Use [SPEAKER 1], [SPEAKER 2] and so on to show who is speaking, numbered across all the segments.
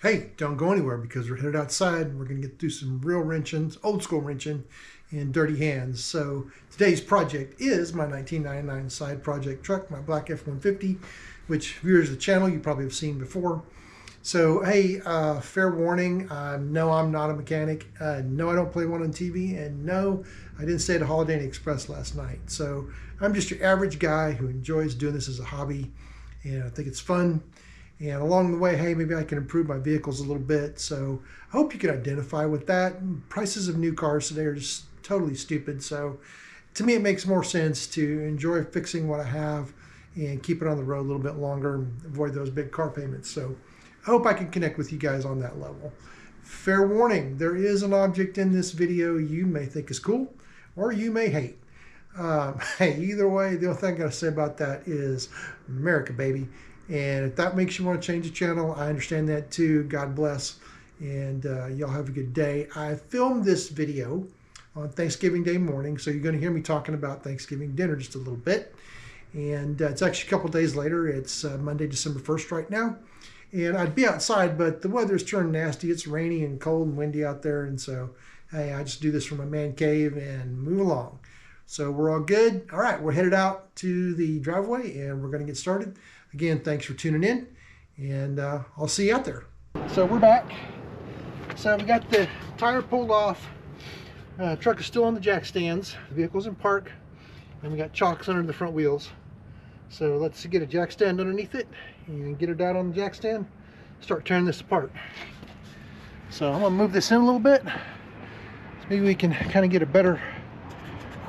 [SPEAKER 1] Hey, don't go anywhere because we're headed outside. We're going to get to do some real wrenching, old school wrenching, and dirty hands. So today's project is my 1999 side project truck, my black F150, which viewers of the channel you probably have seen before. So hey, fair warning, no, I'm not a mechanic. No, I don't play one on TV, and no, I didn't stay at a Holiday Inn Express last night. So I'm just your average guy who enjoys doing this as a hobby, and I think it's fun. And along the way, hey, maybe I can improve my vehicles a little bit. So I hope you can identify with that. Prices of new cars today are just totally stupid. So to me, it makes more sense to enjoy fixing what I have and keep it on the road a little bit longer and avoid those big car payments. So I hope I can connect with you guys on that level. Fair warning, there is an object in this video you may think is cool or you may hate. Hey, either way, the only thing I gotta say about that is America, baby. And if that makes you want to change the channel, I understand that too. God bless. And y'all have a good day. I filmed this video on Thanksgiving Day morning, so you're going to hear me talking about Thanksgiving dinner just a little bit. And it's actually a couple days later. It's Monday, December 1st right now. And I'd be outside, but the weather's turned nasty. It's rainy and cold and windy out there. And so, hey, I just do this from my man cave and move along. So we're all good. All right, we're headed out to the driveway and we're going to get started. Again, thanks for tuning in, and I'll see you out there. So we're back. So we got the tire pulled off. Truck is still on the jack stands. The vehicle's in park, and we got chocks under the front wheels. So let's get a jack stand underneath it and get it out on the jack stand. Start tearing this apart. So I'm gonna move this in a little bit. So maybe we can kind of get a better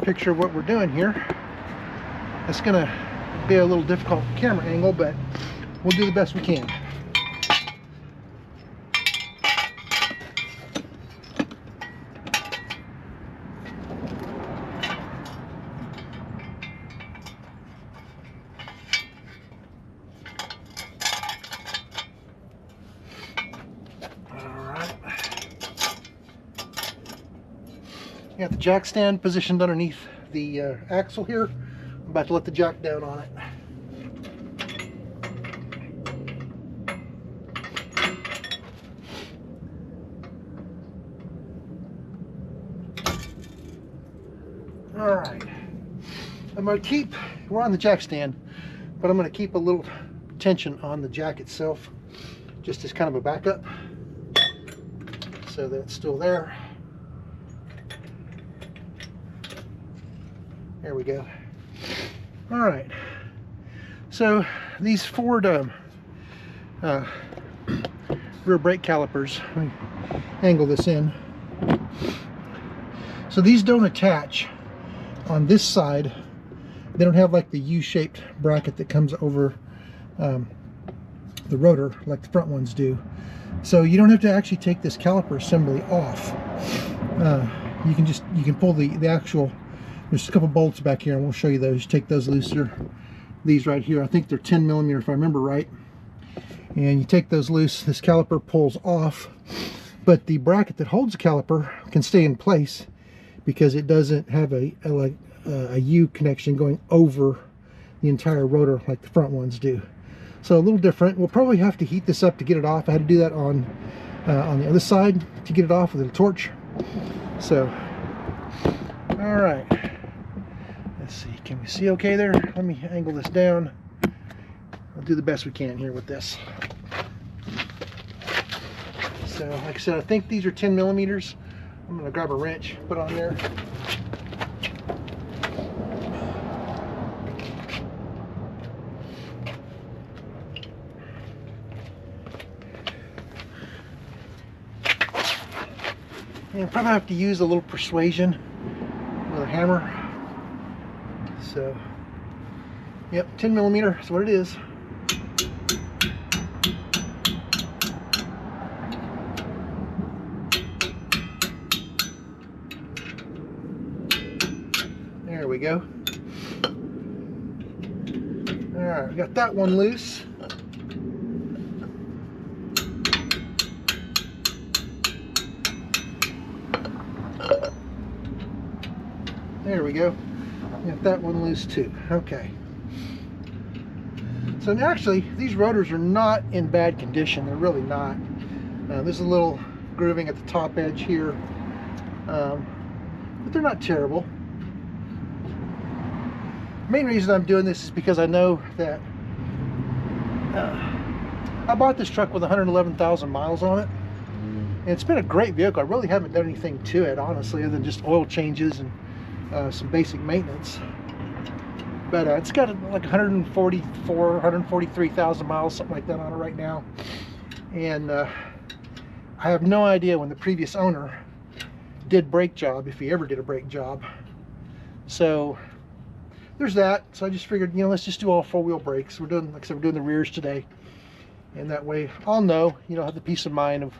[SPEAKER 1] picture of what we're doing here. It's gonna be a little difficult camera angle, but we'll do the best we can. Alright. Got the jack stand positioned underneath the axle here. I'm about to let the jack down on it. All right, I'm going to keep, we're on the jack stand, but I'm going to keep a little tension on the jack itself, just as kind of a backup, so that it's still there. There we go. All right, so these Ford rear brake calipers, let me angle this in. So these don't attach on this side. They don't have like the U-shaped bracket that comes over the rotor like the front ones do. So you don't have to actually take this caliper assembly off. You can pull the actual, there's a couple bolts back here and we'll show you those. Take those loose. These right here, I think they're 10 millimeter if I remember right. And you take those loose, this caliper pulls off, but the bracket that holds the caliper can stay in place because it doesn't have a U connection going over the entire rotor like the front ones do. So a little different. We'll probably have to heat this up to get it off. I had to do that on the other side to get it off with a torch. So, all right. Let's see, can we see okay there? Let me angle this down. I'll do the best we can here with this. So, like I said, I think these are 10 millimeters. I'm going to grab a wrench, put on there. And probably have to use a little persuasion with a hammer. So, yep, 10 millimeter is what it is. There we go. All right, we got that one loose. There we go. Got that one loose too. Okay. So actually, these rotors are not in bad condition. They're really not. There's a little grooving at the top edge here, but they're not terrible. The main reason I'm doing this is because I know that I bought this truck with 111,000 miles on it, and it's been a great vehicle. I really haven't done anything to it, honestly, other than just oil changes and some basic maintenance. But it's got like 143,000 miles, something like that on it right now. And I have no idea when the previous owner did brake job, if he ever did a brake job. So there's that. So I just figured, let's just do all four-wheel brakes. We're doing, like I said, we're doing the rears today. And that way I'll know, have the peace of mind of,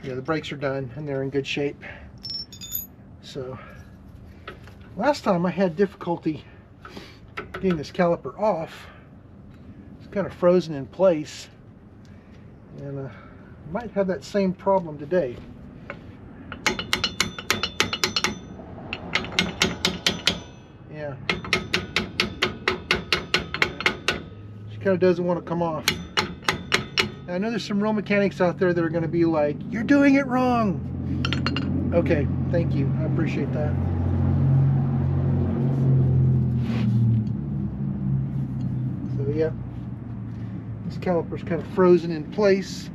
[SPEAKER 1] the brakes are done and they're in good shape. So last time I had difficulty getting this caliper off. It's kind of frozen in place, and might have that same problem today. Yeah, she kind of doesn't want to come off. Now, I know there's some real mechanics out there that are going to be like, "You're doing it wrong." Okay, thank you, I appreciate that. Yeah, this caliper's kind of frozen in place.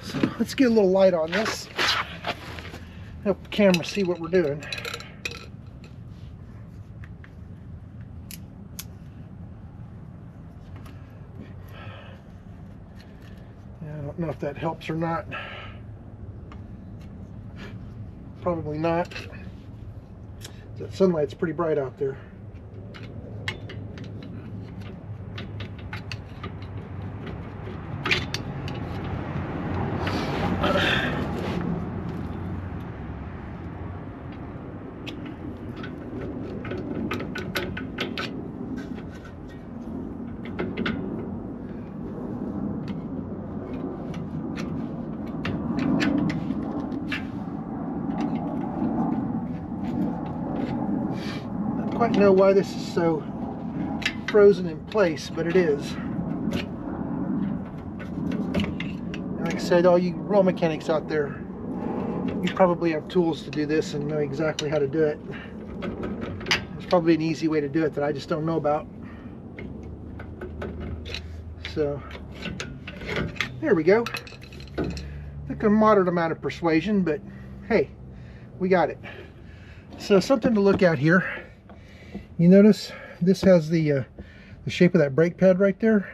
[SPEAKER 1] So let's get a little light on this. Help the camera see what we're doing. Yeah, I don't know if that helps or not. Probably not. That sunlight's pretty bright out there. Quite know why this is so frozen in place, but it is. And like I said, all you real mechanics out there, you probably have tools to do this and know exactly how to do it. There's probably an easy way to do it that I just don't know about. So there we go. Took a moderate amount of persuasion, but hey, we got it. So something to look at here. You notice this has the shape of that brake pad right there.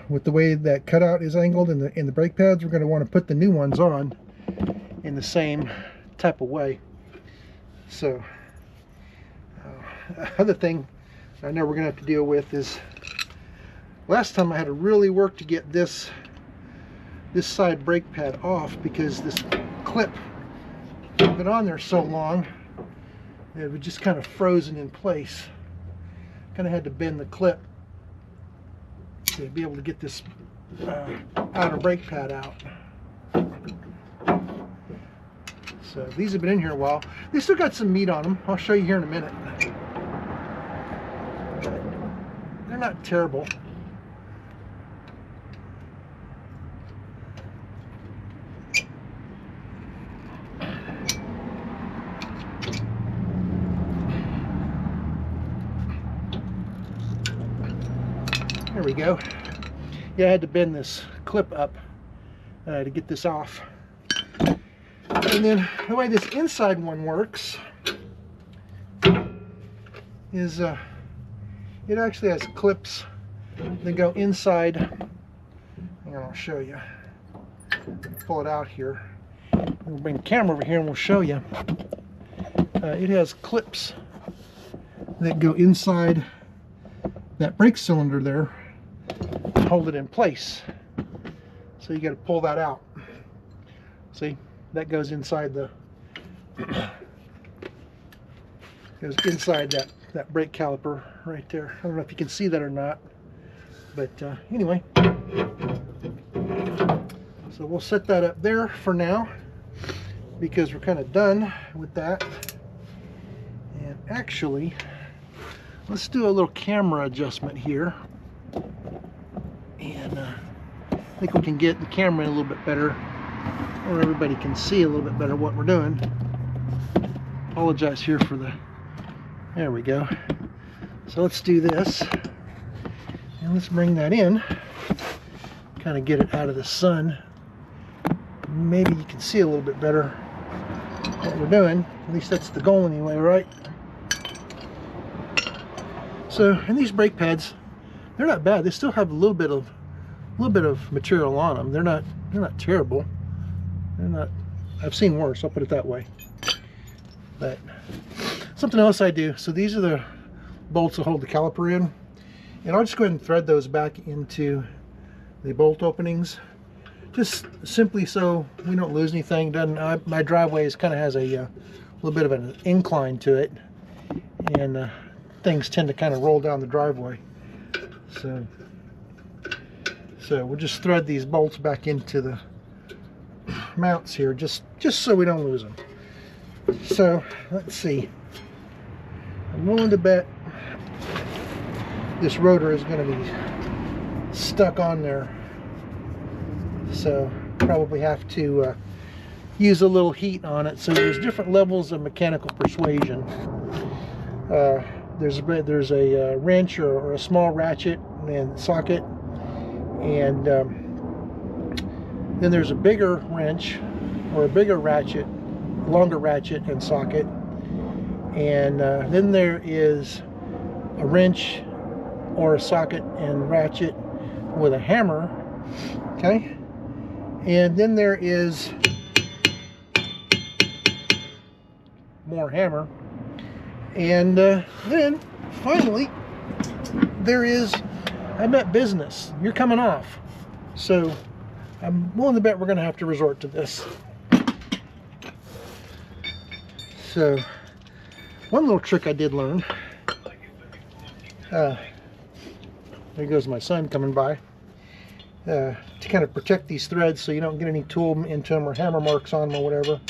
[SPEAKER 1] With the way that cutout is angled in the brake pads, we're going to want to put the new ones on in the same type of way. So other thing I know we're going to have to deal with is, last time I had to really work to get this side brake pad off because this clip had been on there so long. It was just kind of frozen in place. Kind of had to bend the clip to be able to get this outer brake pad out. So these have been in here a while. They still got some meat on them. I'll show you here in a minute. They're not terrible. There we go. Yeah, I had to bend this clip up to get this off. And then the way this inside one works is it actually has clips that go inside. Hang on, I'll show you. Pull it out here. We'll bring the camera over here and we'll show you. It has clips that go inside that brake cylinder there. Hold it in place. So you got to pull that out. See, that goes inside goes inside that brake caliper right there. I don't know if you can see that or not, but anyway. So we'll set that up there for now because we're kind of done with that. And actually, let's do a little camera adjustment here. And I think we can get the camera in a little bit better, or everybody can see a little bit better what we're doing. Apologize here for the, there we go. So let's do this, and let's bring that in, kind of get it out of the sun. Maybe you can see a little bit better what we're doing. At least that's the goal anyway, right? So, and these brake pads, they're not bad. They still have a little bit of material on them. They're not terrible. They're not, I've seen worse, I'll put it that way. But something else I do, so these are the bolts that hold the caliper in, and I'll just go ahead and thread those back into the bolt openings, just simply so we don't lose anything. My driveway kind of has a little bit of an incline to it, and things tend to kind of roll down the driveway. So we'll just thread these bolts back into the mounts here, just so we don't lose them. So let's see. I'm willing to bet this rotor is going to be stuck on there. So probably have to use a little heat on it. So there's different levels of mechanical persuasion. There's a wrench or a small ratchet and socket, and then there's a bigger wrench or a bigger ratchet, longer ratchet and socket, and then there is a wrench or a socket and ratchet with a hammer, okay, and then there is more hammer, and then finally there is, I bet, business. You're coming off. So I'm willing to bet we're going to have to resort to this. So one little trick I did learn, there goes my son coming by, to kind of protect these threads so you don't get any tool into them or hammer marks on them or whatever.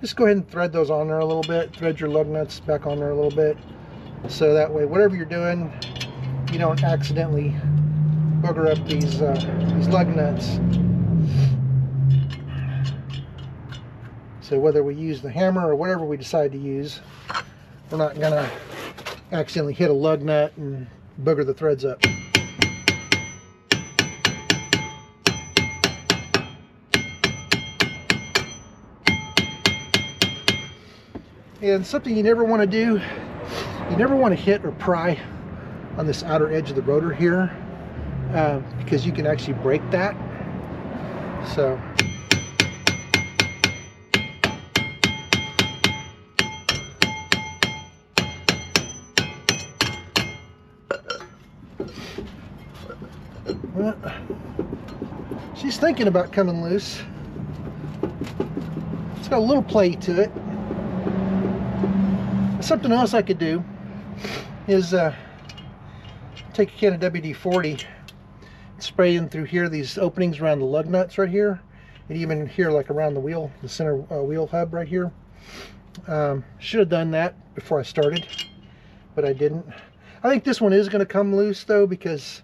[SPEAKER 1] Just go ahead and thread those on there a little bit. Thread your lug nuts back on there a little bit, so that way whatever you're doing, you don't accidentally bugger up these lug nuts. So whether we use the hammer or whatever we decide to use, we're not gonna accidentally hit a lug nut and booger the threads up. And something you never want to do, you never want to hit or pry on this outer edge of the rotor here, because you can actually break that. So well, she's thinking about coming loose. It's got a little play to it. Something else I could do is take a can of WD-40, spray in through here, these openings around the lug nuts right here, and even here, like around the wheel, the center wheel hub right here. Should have done that before I started, but I didn't. I think this one is going to come loose though, because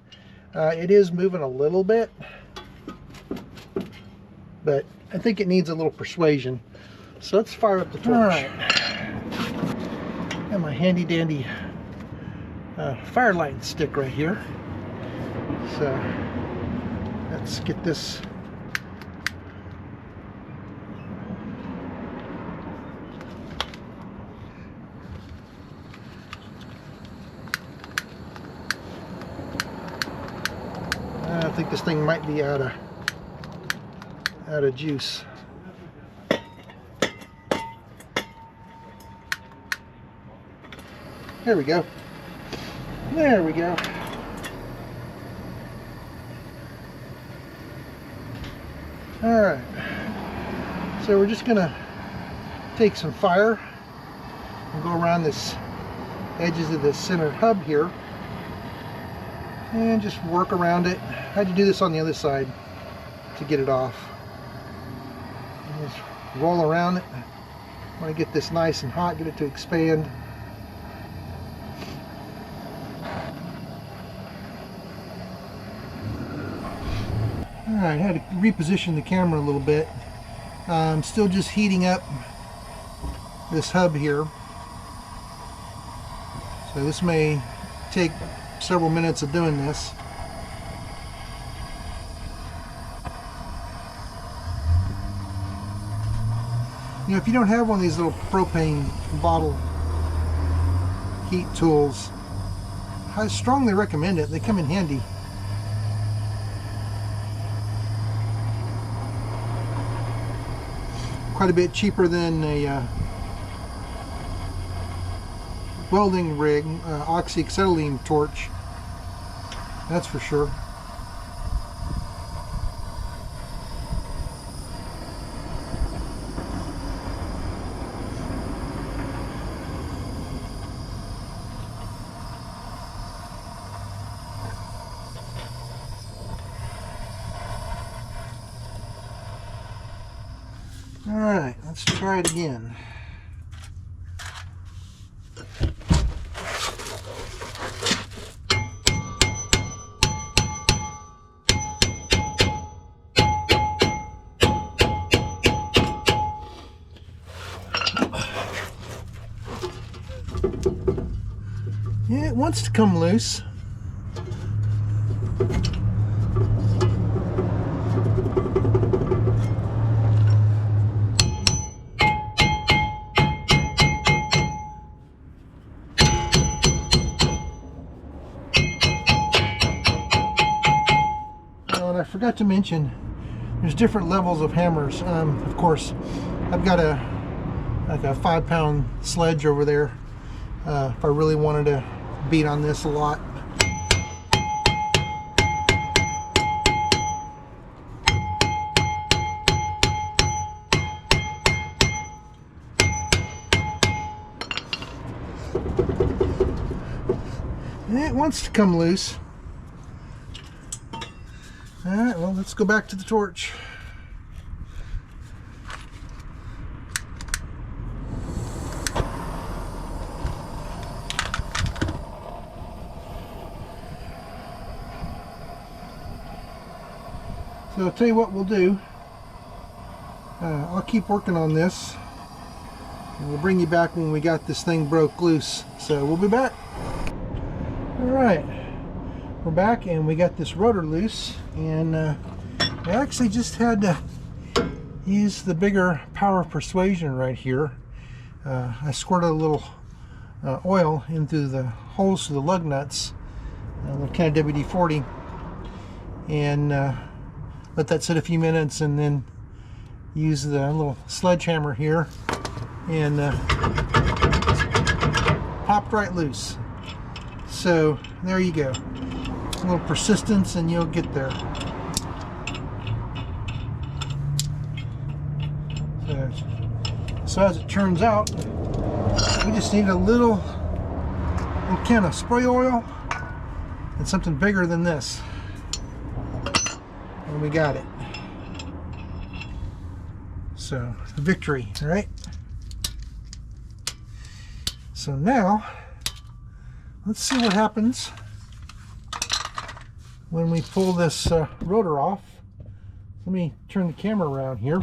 [SPEAKER 1] it is moving a little bit, but I think it needs a little persuasion. So let's fire up the torch. All right. Got my handy dandy fire lighting stick right here. So let's get this. I think this thing might be out of juice. There we go. There we go. All right. So we're just gonna take some fire and go around this edges of the center hub here and just work around it. I had to do this on the other side to get it off. And just roll around it. I want to get this nice and hot, get it to expand. Alright, I had to reposition the camera a little bit. I'm still just heating up this hub here. So this may take several minutes of doing this. You know, if you don't have one of these little propane bottle heat tools, I strongly recommend it. They come in handy. Quite a bit cheaper than a welding rig, oxyacetylene torch, that's for sure. Alright, let's try it again. Yeah, it wants to come loose. Oh, and I forgot to mention, there's different levels of hammers. Of course, I've got like a 5-pound sledge over there. If I really wanted to beat on this a lot. It wants to come loose. Alright, well, let's go back to the torch. So I'll tell you what we'll do. I'll keep working on this, and we'll bring you back when we got this thing broke loose. So we'll be back. Alright, we're back and we got this rotor loose, and I actually just had to use the bigger power persuasion right here. I squirted a little oil into the holes to the lug nuts, the kind of WD-40, and let that sit a few minutes, and then use the little sledgehammer here and popped right loose. So there you go. A little persistence and you'll get there. So as it turns out, we just need a little can of spray oil and something bigger than this. And we got it. So, victory, right? So now, let's see what happens when we pull this rotor off. Let me turn the camera around here,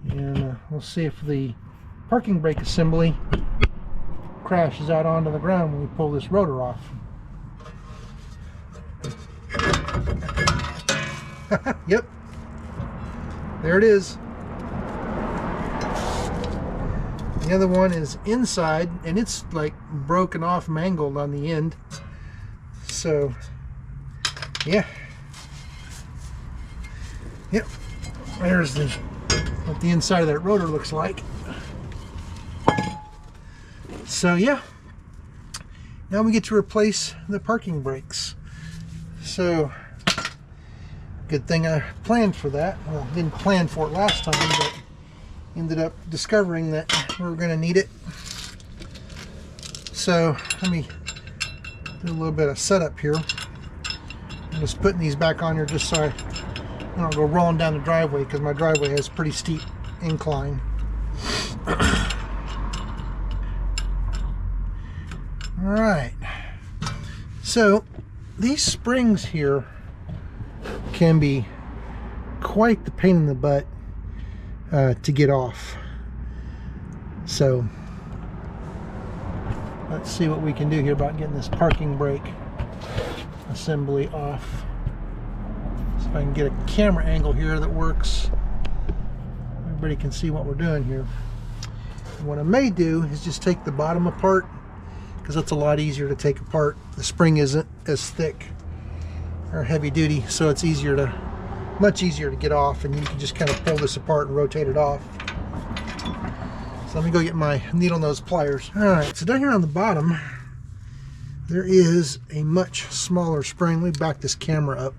[SPEAKER 1] and we'll see if the parking brake assembly crashes out onto the ground when we pull this rotor off. Yep, there it is. The other one is inside, and it's like broken off, mangled on the end. So yeah, yep, there's what the inside of that rotor looks like. So yeah, now we get to replace the parking brakes. So good thing I planned for that. Well, didn't plan for it last time, but ended up discovering that we were going to need it. So let me do a little bit of setup here. I'm just putting these back on here just so I don't go rolling down the driveway, because my driveway has a pretty steep incline. Alright, so these springs here can be quite the pain in the butt to get off. So let's see what we can do here about getting this parking brake assembly off. See if I can get a camera angle here that works. Everybody can see what we're doing here. And what I may do is just take the bottom apart, because that's a lot easier to take apart. The spring isn't as thick or heavy duty, so it's much easier to get off, and you can just kind of pull this apart and rotate it off. So let me go get my needle nose pliers. All right, so down here on the bottom, there is a much smaller spring. Let me back this camera up.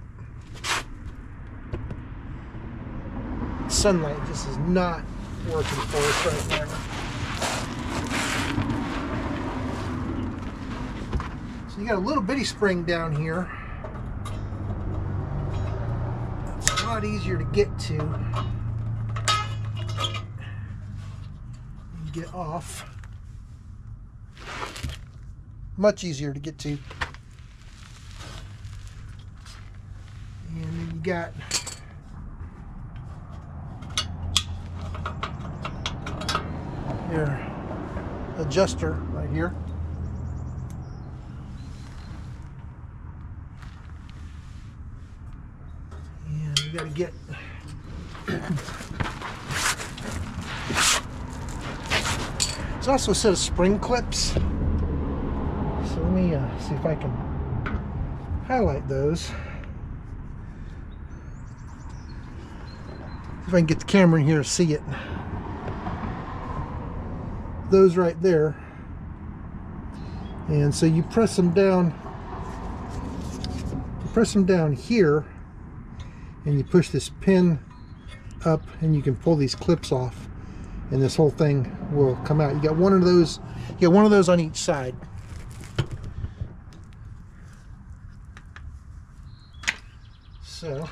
[SPEAKER 1] Sunlight just is not working for us right now. So you got a little bitty spring down here. It's a lot easier to get to and get off. Much easier to get to. And then you got your adjuster right here. And you got to get there's also a set of spring clips. So let me see if I can highlight those. See if I can get the camera in here to see it. Those right there. And so you press them down. You press them down here, and you push this pin up, and you can pull these clips off, and this whole thing will come out. You got one of those. You got one of those on each side. So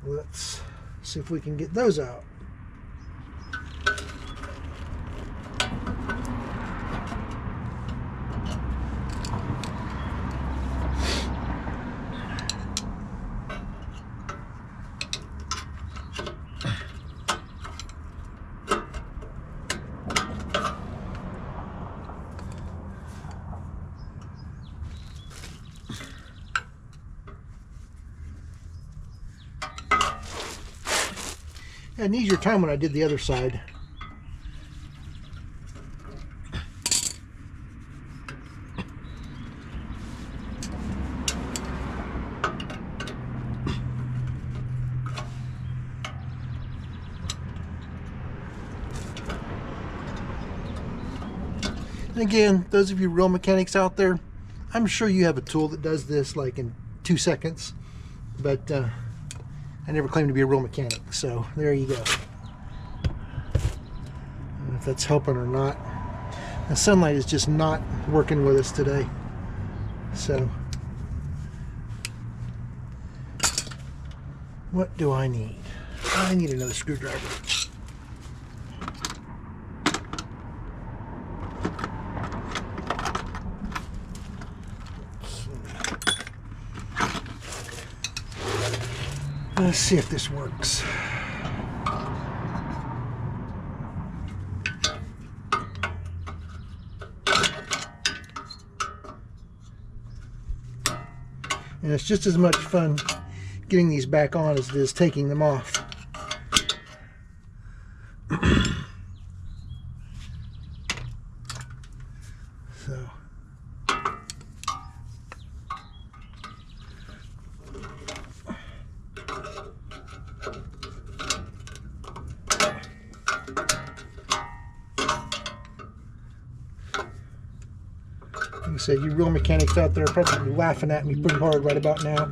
[SPEAKER 1] let's see if we can get those out. I need your time when I did the other side. And again, those of you real mechanics out there, I'm sure you have a tool that does this like in 2 seconds, but I never claimed to be a real mechanic, so there you go. I don't know if that's helping or not. The sunlight is just not working with us today. So, what do I need? I need another screwdriver. Let's see if this works. And it's just as much fun getting these back on as it is taking them off. So. Like I said, you real mechanics out there are probably laughing at me pretty hard right about now.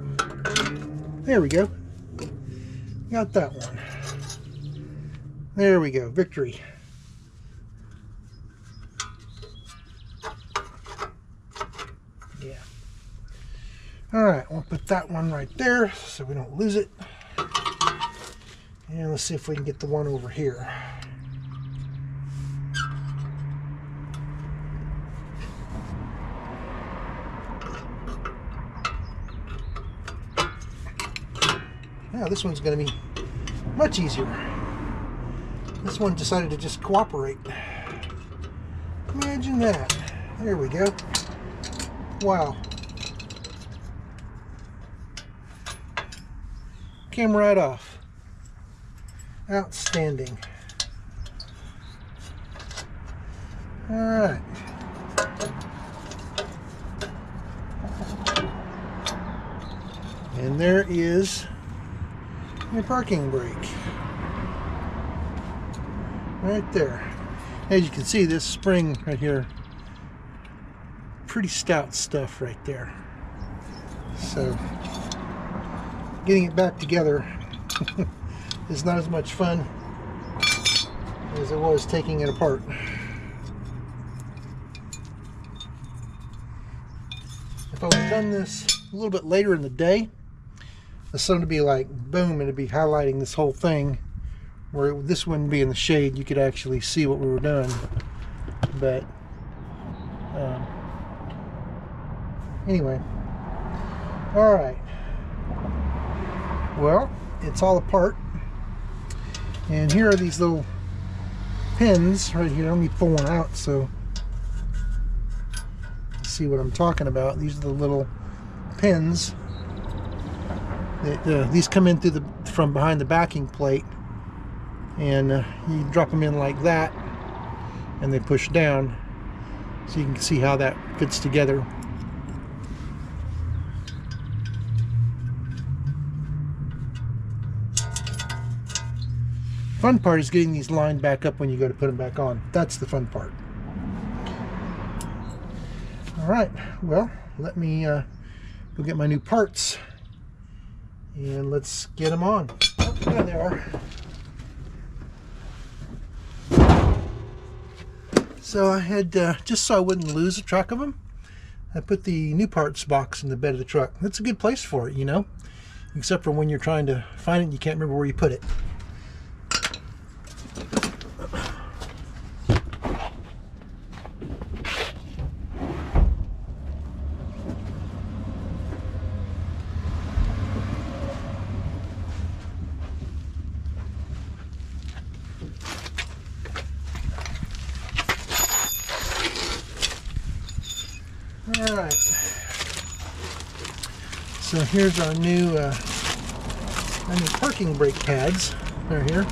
[SPEAKER 1] There we go. Got that one. There we go. Victory. Yeah. Alright, we'll put that one right there so we don't lose it. And let's see if we can get the one over here. Now this one's going to be much easier. This one decided to just cooperate. Imagine that. There we go. Wow. Came right off. Outstanding. All right. And there is your parking brake. Right there. As you can see, this spring right here, pretty stout stuff right there. So getting it back together is not as much fun as it was taking it apart. If I would have done this a little bit later in the day, the sun would be like boom, and it'd be highlighting this whole thing, where this wouldn't be in the shade. You could actually see what we were doing. But anyway, all right. Well, it's all apart, and here are these little pins right here. Let me pull one out so you see what I'm talking about. These are the little pins that these come in through from behind the backing plate, and you drop them in like that, and they push down, so you can see how that fits together. Fun part is getting these lined back up when you go to put them back on. That's the fun part. All right, well, let me go get my new parts, and let's get them on. Oh, there they are. So I had, just so I wouldn't lose track of them, I put the new parts box in the bed of the truck. That's a good place for it, you know, except for when you're trying to find it and you can't remember where you put it. All right, so here's our new parking brake pads. They're here.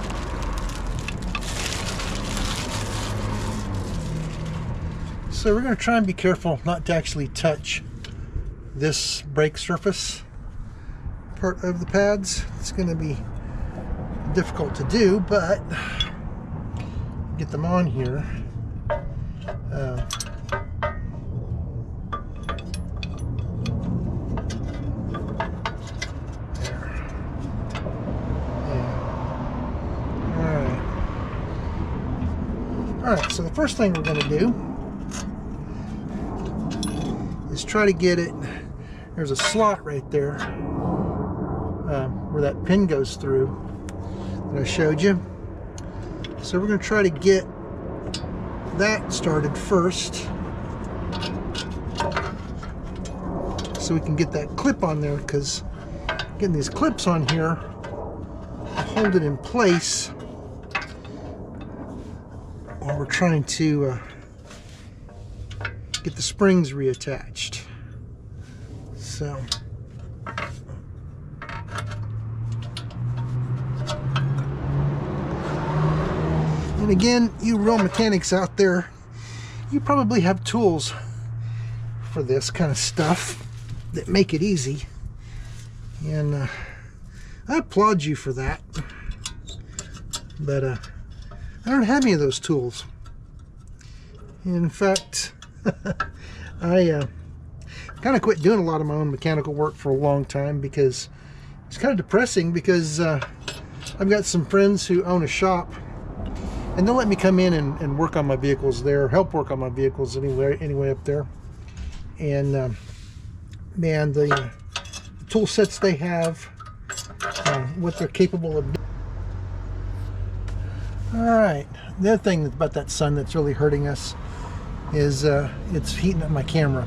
[SPEAKER 1] So we're going to try and be careful not to actually touch this brake surface part of the pads. It's going to be difficult to do, but get them on here. Alright, so the first thing we're going to do is try to get it. There's a slot right there where that pin goes through that I showed you. So we're going to try to get that started first, so we can get that clip on there, because getting these clips on here hold it in place while we're trying to get the springs reattached. So and again, you real mechanics out there, you probably have tools for this kind of stuff that make it easy, and I applaud you for that. But I don't have any of those tools. In fact, I kind of quit doing a lot of my own mechanical work for a long time, because it's kind of depressing, because I've got some friends who own a shop, and they'll let me come in and work on my vehicles there, help work on my vehicles anyway up there. And man, the tool sets they have, what they're capable of doing. Alright, the other thing about that sun that's really hurting us is it's heating up my camera.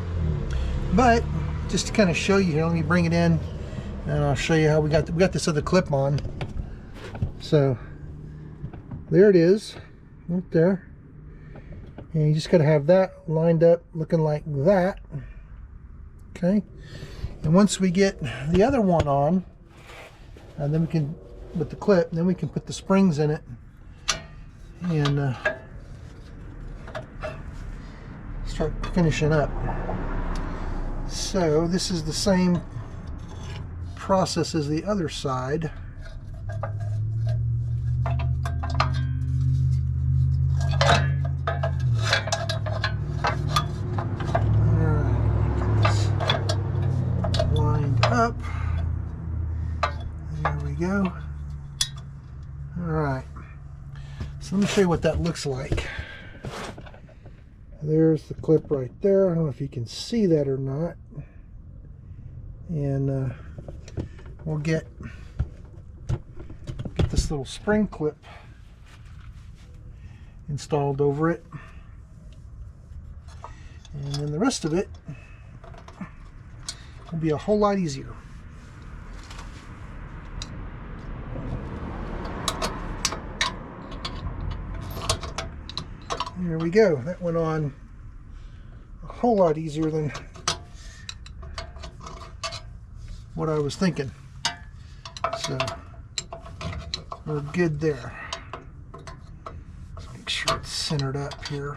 [SPEAKER 1] But just to kind of show you here, let me bring it in And I'll show you how we got this other clip on. So there it is, right there. And you just got to have that lined up looking like that. Okay. And once we get the other one on, and then we can, with the clip, then we can put the springs in it and start finishing up. So this is the same process as the other side. Up. There we go. Alright. So let me show you what that looks like. There's the clip right there. I don't know if you can see that or not. And we'll get this little spring clip installed over it. And then the rest of it will be a whole lot easier. There we go. That went on a whole lot easier than what I was thinking. So we're good there. Let's make sure it's centered up here.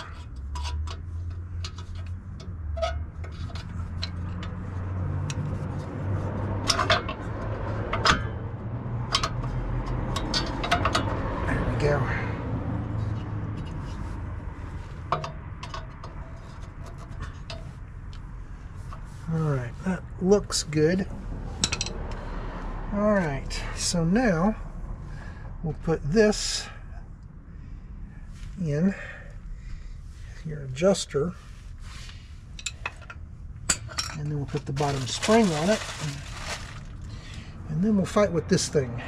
[SPEAKER 1] Go. Alright, that looks good. Alright, so now we'll put this in your adjuster, and then we'll put the bottom spring on it, and then we'll fight with this thing.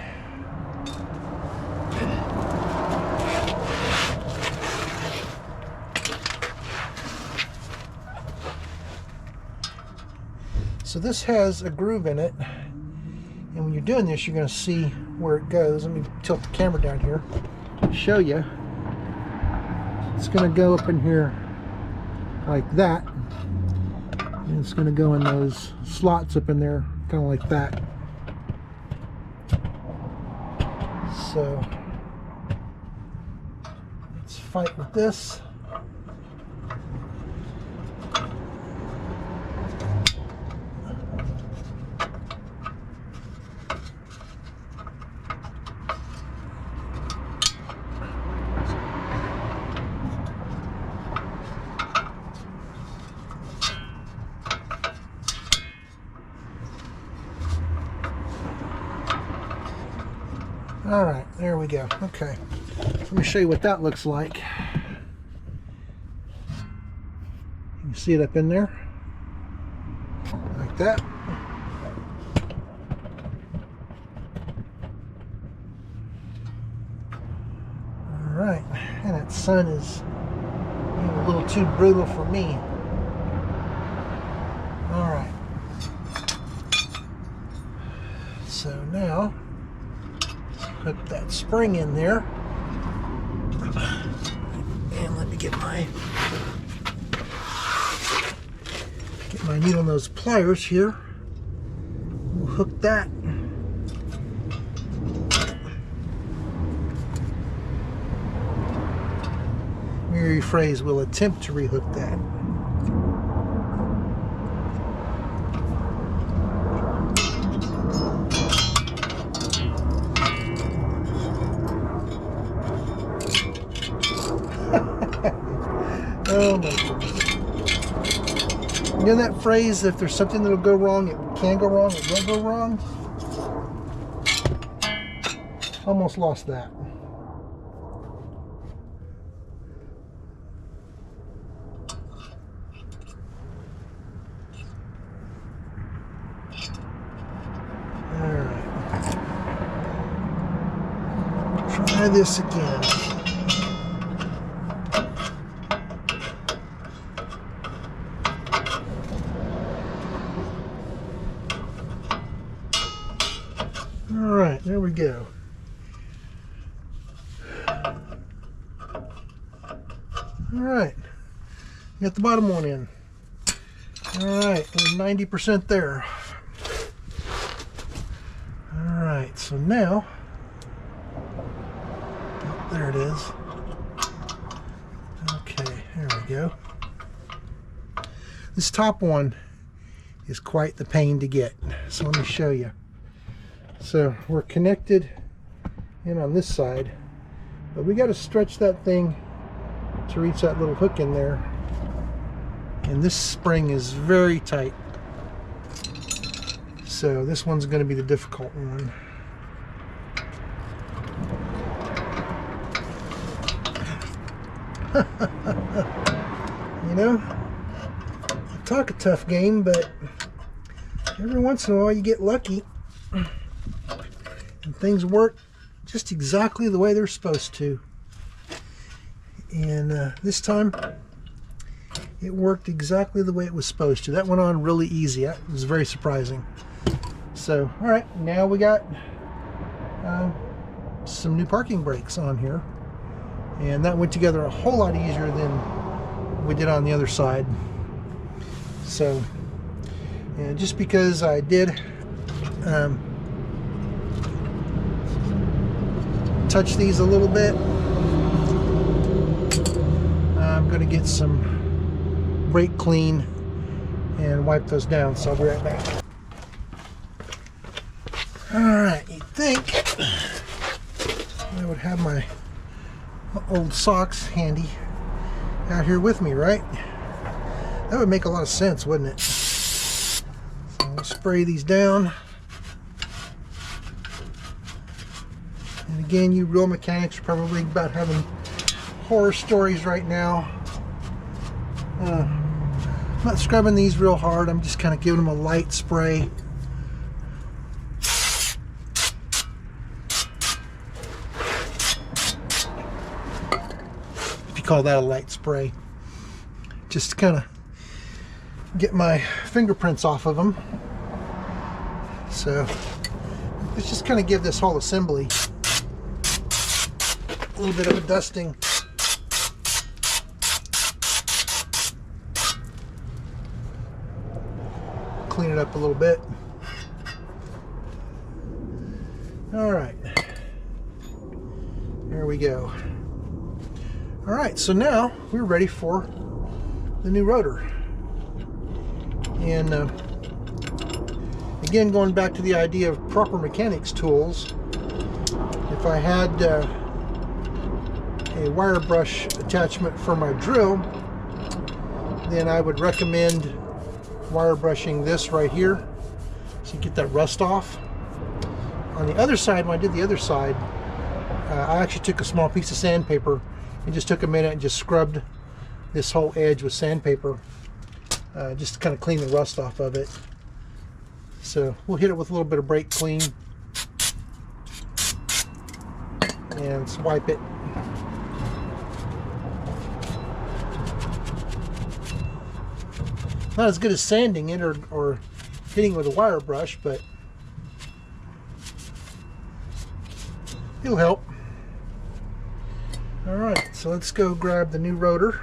[SPEAKER 1] So this has a groove in it, and when you're doing this, you're going to see where it goes. Let me tilt the camera down here to show you. It's going to go up in here like that, and it's going to go in those slots up in there, kind of like that. So let's fight with this. All right, there we go. Okay, let me show you what that looks like. You can see it up in there, like that. All right, and that sun is a little too brutal for me. All right, so now put that spring in there, and let me get my needle nose pliers here. We'll hook that. Let me rephrase, we'll attempt to rehook that. Oh my goodness. You know that phrase, if there's something that'll go wrong, it can go wrong, it will go wrong? Almost lost that. Alright. Try this again. right, there we go. All right, got the bottom one in. All right, we're 90% there. All right, so now, oh, there it is. Okay, there we go. This top one is quite the pain to get, so let me show you. So we're connected in on this side, but we got to stretch that thing to reach that little hook in there, and this spring is very tight, so this one's going to be the difficult one. You know, I talk a tough game, but every once in a while you get lucky and things work just exactly the way they're supposed to. And this time it worked exactly the way it was supposed to. That went on really easy. It was very surprising. So, all right, now we got some new parking brakes on here, and that went together a whole lot easier than we did on the other side. So, and just because I did touch these a little bit, I'm going to get some brake clean and wipe those down, so I'll be right back. Alright, you'd think I would have my old socks handy out here with me, right? That would make a lot of sense, wouldn't it? So I'll spray these down. And again, you real mechanics are probably about having horror stories right now. I'm not scrubbing these real hard. I'm just kind of giving them a light spray. If you call that a light spray. Just to kind of get my fingerprints off of them. So let's just kind of give this whole assembly a little bit of a dusting. Clean it up a little bit. All right, there we go. All right, so now we're ready for the new rotor. And again, going back to the idea of proper mechanics tools, if I had a wire brush attachment for my drill, then I would recommend wire brushing this right here so you get that rust off. On the other side, when I did the other side, I actually took a small piece of sandpaper and just took a minute and just scrubbed this whole edge with sandpaper, just to kind of clean the rust off of it. So we'll hit it with a little bit of brake clean and swipe it. Not as good as sanding it or hitting with a wire brush, but it'll help. All right, so let's go grab the new rotor.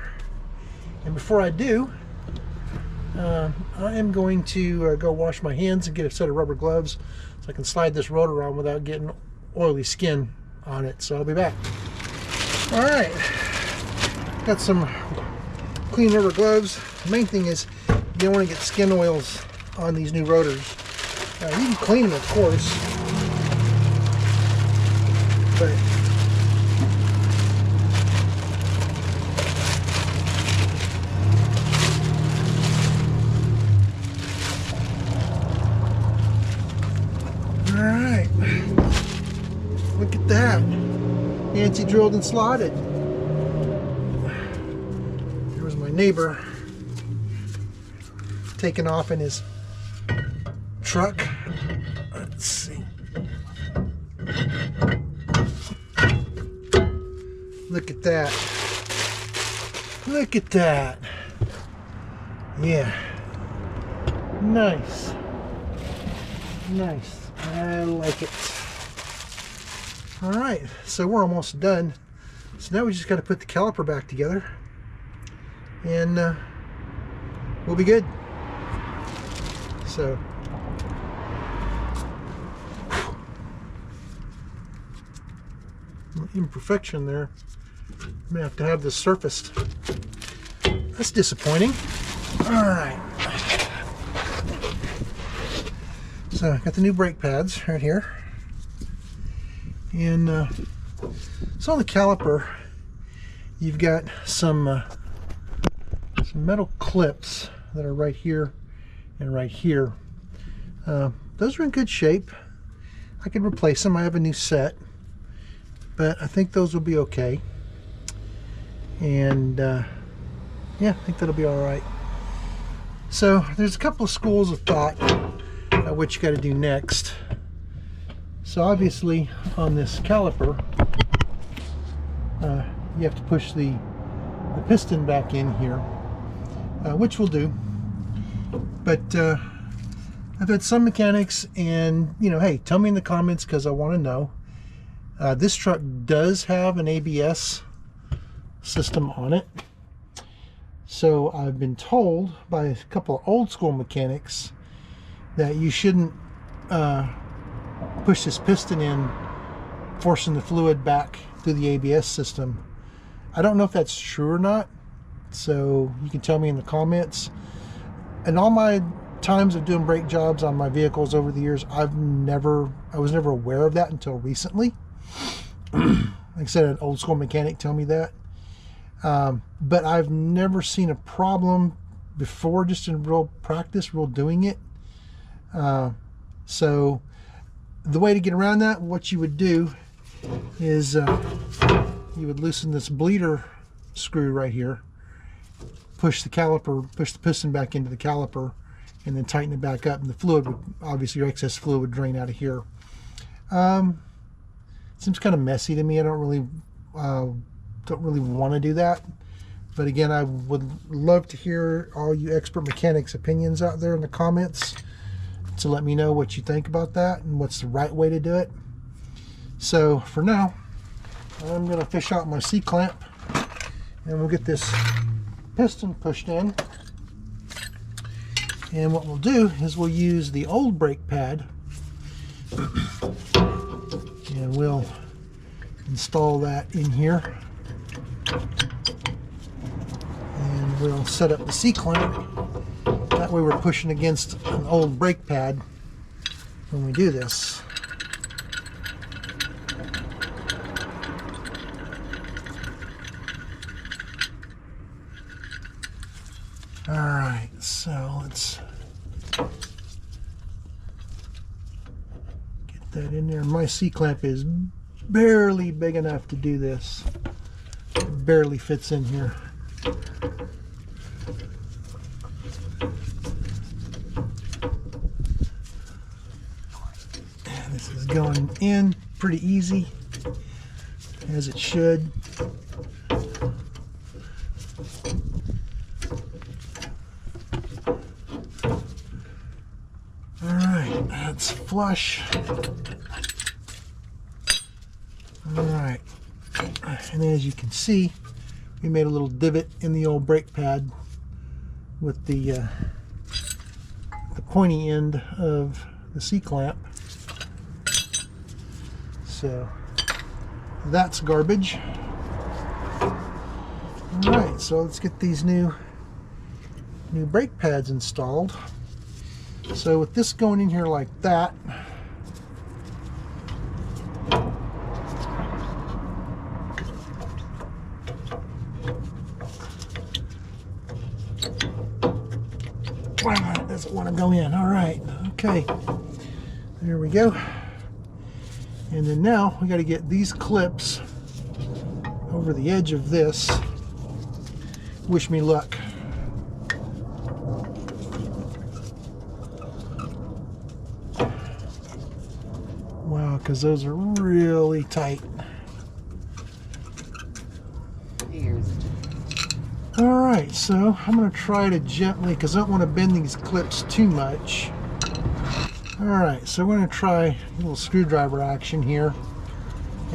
[SPEAKER 1] And before I do, I am going to go wash my hands and get a set of rubber gloves so I can slide this rotor on without getting oily skin on it. So I'll be back. All right, got some clean rubber gloves. The main thing is you don't want to get skin oils on these new rotors. You can clean them, of course, but all right, look at that, anti-drilled and slotted. There was my neighbor taking off in his truck. Let's see. Look at that. Look at that. Yeah. Nice. Nice. I like it. All right, so we're almost done. So now we just got to put the caliper back together, and we'll be good. So imperfection there. I'm gonna have this surfaced. That's disappointing. All right. So I got the new brake pads right here, and so on the caliper, you've got some metal clips that are right here and right here. Those are in good shape. I could replace them. I have a new set, but I think those will be okay. And yeah, I think that'll be all right. So there's a couple of schools of thought about what you got to do next. So obviously on this caliper, you have to push the piston back in here, which we'll do. But I've had some mechanics, and hey, tell me in the comments because I want to know. This truck does have an ABS system on it. So I've been told by a couple of old school mechanics that you shouldn't push this piston in, forcing the fluid back through the ABS system. I don't know if that's true or not, so you can tell me in the comments. And all my times of doing brake jobs on my vehicles over the years, I was never aware of that until recently. Like I said, an old school mechanic tell me that. But I've never seen a problem before, just in real practice, real doing it. So the way to get around that, what you would do is you would loosen this bleeder screw right here, push the piston back into the caliper, and then tighten it back up, and the fluid would, obviously your excess fluid would drain out of here. Seems kind of messy to me. I don't really want to do that, but again, I would love to hear all you expert mechanics' opinions out there in the comments to let me know what you think about that and what's the right way to do it. So for now, I'm going to fish out my C-clamp, and we'll get this piston pushed in. And what we'll do is we'll use the old brake pad, and we'll install that in here, and we'll set up the C-clamp. That way we're pushing against an old brake pad when we do this. Alright, so let's get that in there. My C-clamp is barely big enough to do this. It barely fits in here. And this is going in pretty easy, as it should. Alright, that's flush. Alright, and as you can see, we made a little divot in the old brake pad with the pointy end of the C-clamp. So that's garbage. Alright, so let's get these new brake pads installed. So with this going in here like that, wow, it doesn't want to go in. All right, okay, there we go. And then now we got to get these clips over the edge of this. Wish me luck. Wow, because those are really tight. Alright, so I'm going to try to gently, because I don't want to bend these clips too much. Alright, so we're going to try a little screwdriver action here.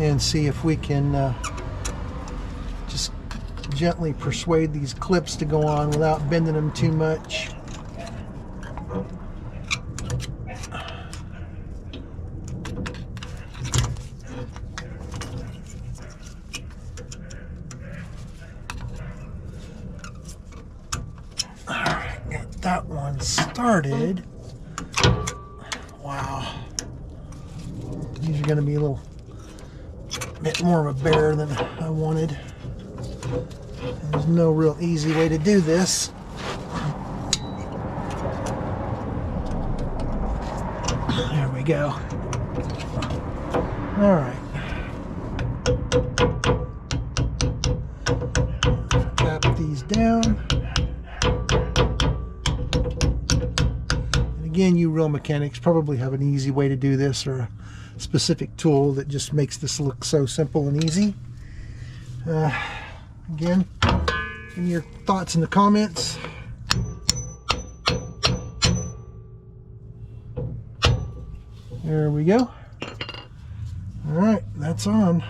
[SPEAKER 1] and see if we can just gently persuade these clips to go on without bending them too much. Alright, got that one started. Wow. These are going to be a little bit more of a bear than I wanted. There's no real easy way to do this. There we go. All right. Tap these down. And again, you real mechanics probably have an easy way to do this, or a specific tool that just makes this look so simple and easy. Again, give me your thoughts in the comments. There we go. All right, that's on.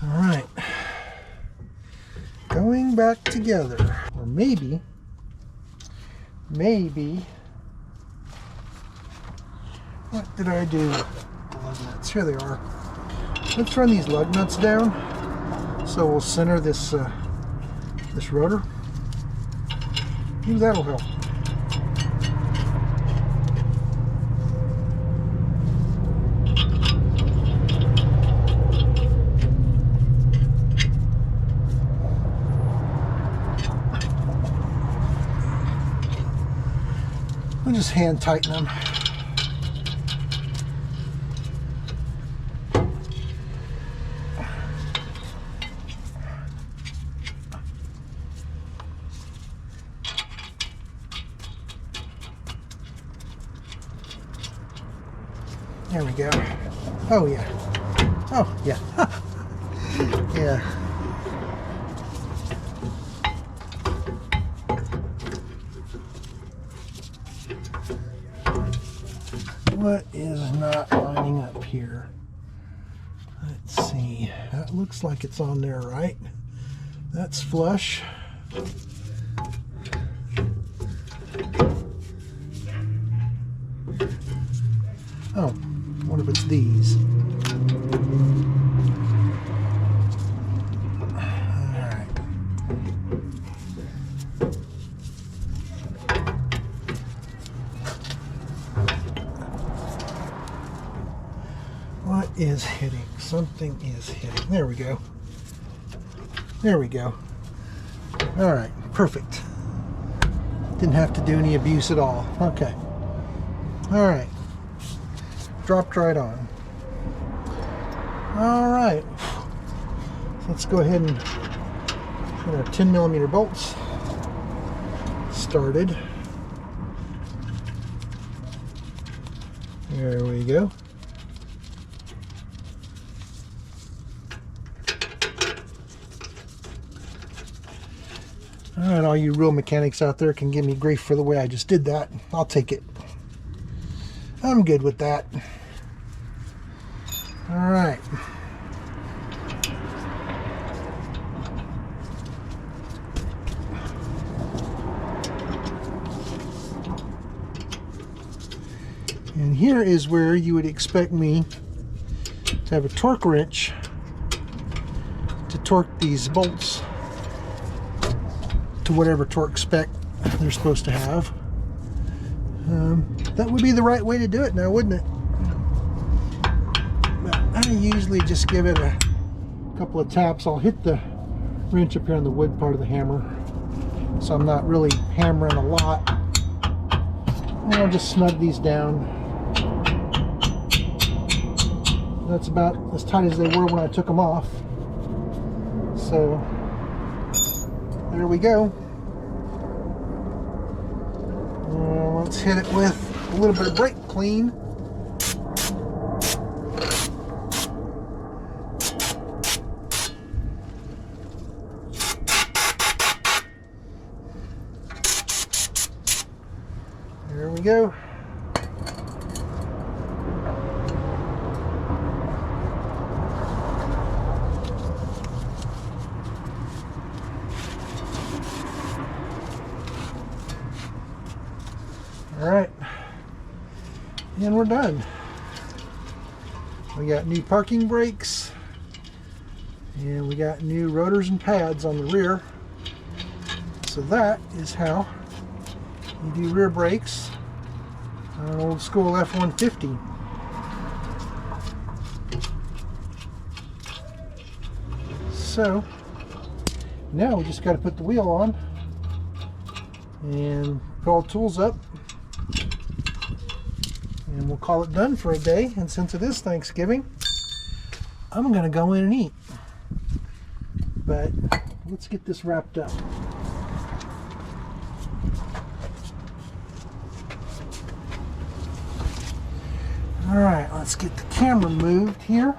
[SPEAKER 1] All right. Going back together. Or maybe, what did I do? The lug nuts, here they are. Let's run these lug nuts down. So we'll center this this rotor. Maybe that'll help. We'll just hand tighten them. There we go. Oh yeah. Oh yeah. Yeah. What is not lining up here? Let's see. That looks like it's on there, right? That's flush. Oh, what if it's these? Alright. What is hitting? Something is hitting. There we go. There we go. Alright, perfect. Didn't have to do any abuse at all. Okay. Alright. Dropped right on. Alright. Let's go ahead and put our 10mm bolts started. There we go. Alright, all you real mechanics out there can give me grief for the way I just did that. I'll take it. I'm good with that. Alright. And here is where you would expect me to have a torque wrench to torque these bolts to whatever torque spec they're supposed to have. That would be the right way to do it now, wouldn't it? But I usually just give it a couple of taps. I'll hit the wrench up here on the wood part of the hammer, so I'm not really hammering a lot. And I'll just snug these down. That's about as tight as they were when I took them off. So there we go. Let's hit it with a little bit of brake clean. we go. All right, and we're done. We got new parking brakes, and we got new rotors and pads on the rear. So that is how you do rear brakes on an old school F-150. So now we just got to put the wheel on and put all the tools up, and we'll call it done for a day. And since it is Thanksgiving, I'm gonna go in and eat. But let's get this wrapped up. All right, let's get the camera moved here.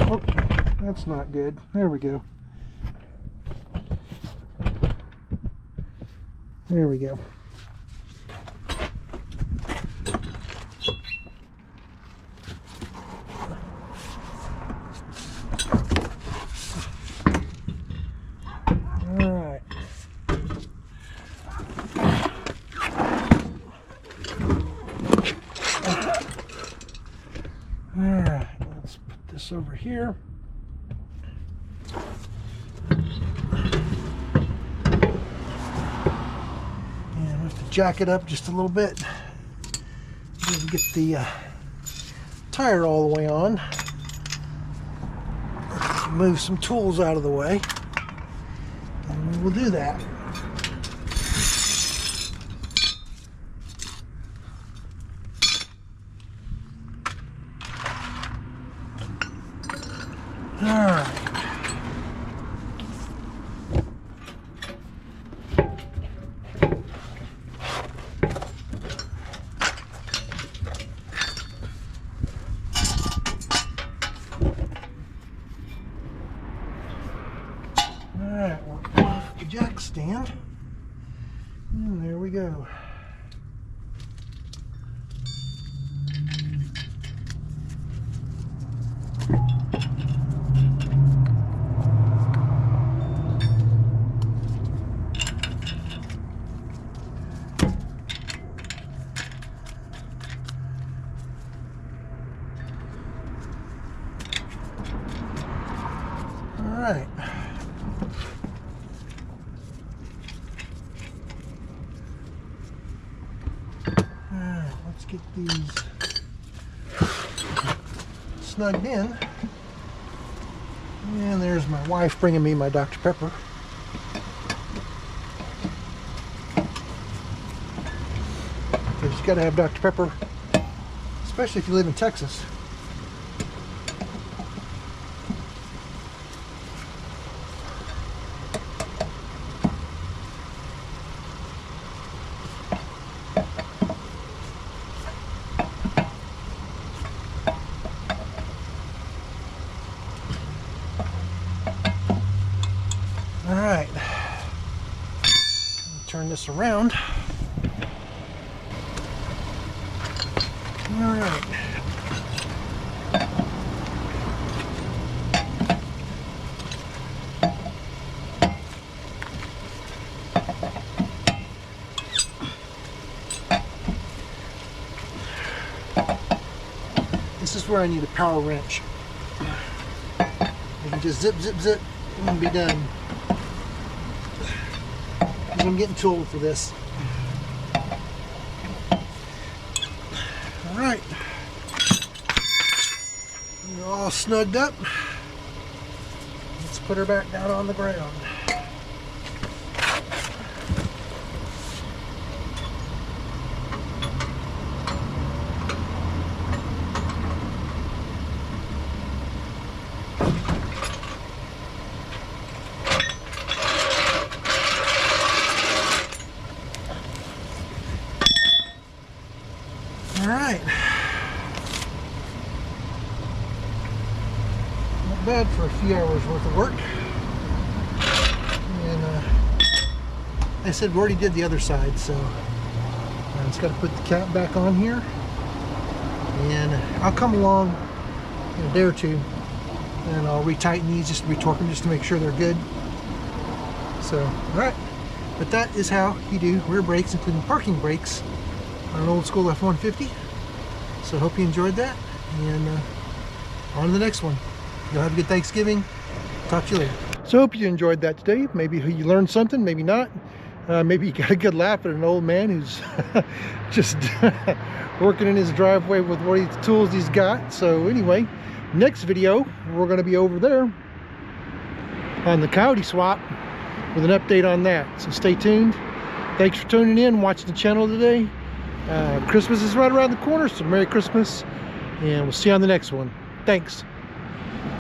[SPEAKER 1] Oh, that's not good. There we go. There we go. Alright, let's put this over here. And we have to jack it up just a little bit. Get the tire all the way on. Let's move some tools out of the way, and we will do that. All right. Alright, we'll pull off the jack stand, and there we go. Alright. Let's get these snugged in. And there's my wife bringing me my Dr. Pepper. Because you gotta have Dr. Pepper, especially if you live in Texas. All right, turn this around. All right. This is where I need a power wrench. I can just zip, zip, zip, and be done. I'm getting too old for this. All right, we're all snugged up. Let's put her back down on the ground. All right. not bad for a few hours worth of work. And I said we already did the other side, so I just got to put the cap back on here. And I'll come along in a day or two and I'll retighten these, just retorque them just to make sure they're good. So, alright. But that is how you do rear brakes, including parking brakes, on an old school F-150. So I hope you enjoyed that, and on to the next one. You'll have a good Thanksgiving. Talk to you later. So I hope you enjoyed that today. Maybe you learned something, maybe not. Maybe you got a good laugh at an old man who's just working in his driveway with what the tools he's got. So anyway, next video, we're going to be over there on the Coyote swap with an update on that. So stay tuned. Thanks for tuning in, watching the channel today. Christmas is right around the corner, so Merry Christmas, and we'll see you on the next one. Thanks.